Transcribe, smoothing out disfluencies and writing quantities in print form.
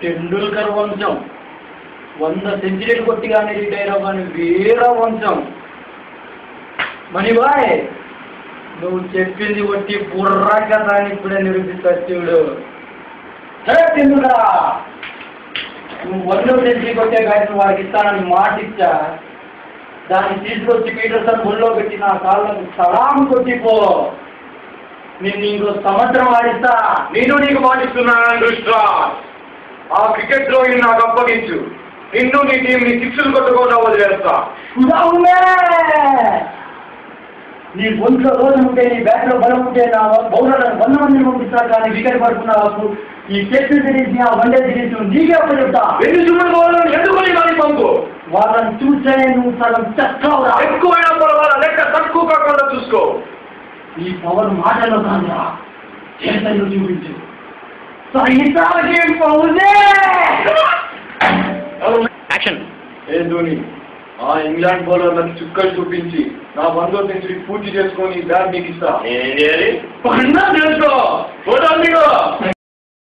టెండూల్కర్ వంశం 100 సెంచరీలు కొట్టిగానే రిటైర్ అవ్వని వీర వంశం. మణిబాయ్, నువ్వు చెప్పింది కొట్టి బుర్రా కదా అని ఇప్పుడే నిరూపిస్తా చూడు. సరే టెండూల్కర్, నువ్వు 100 సెంచరీ కొట్టే బ్యాట్ను వాడికి ఇస్తానని మాట ఇచ్చా. దాన్ని తీసుకొచ్చి పీటర్సన్ ఒళ్ళో పెట్టి నా కాళ్ళకు సలాం కొట్టిపో. నేను ఇంకో సంవత్సరం ఆడిస్తా. నేను నీకు మాటిస్తున్నాను దృష్ట్రా. ఆ క్రికెట్ ద్రోహిని నాకు అప్పగించు. నిన్ను నీ టీంని 6లు కొట్టుకోకుండా వదిలేస్తా. నీ ఒంట్లో రోజు ఉంటే, నీ బ్యాట్లో బలం ఉంటే, నా బౌలర్లను 100 మందిని పంపిస్తారు. కానీ వికెట్ పడుతున్నావు. ఈ టెస్ట్ సిరీస్ ని, ఆ వన్డే సిరీస్ నీకే ఒక చెప్తా. 2 సుమన్ బౌలర్లను ఎందుకొని కానీ పంపు. వాళ్ళని చూస్తే నువ్వు సగం చక్కవరా. ఎక్కువైనా పర్వాలా, లెక్క తక్కువ కాకుండా చూసుకో. ఈ పవర్ మాటలో కాదురా, చేతల్లో చూపించు. యాక్షన్. ఏ ధోని, ఆ ఇంగ్లాండ్ బౌలర్లకు చుక్కలు చూపించి నా 100వ సెంచరీ పూర్తి చేసుకొని బ్యాట్ నీకు ఇస్తా. నేనేం చేయాలి? పన్నా చేసుకో.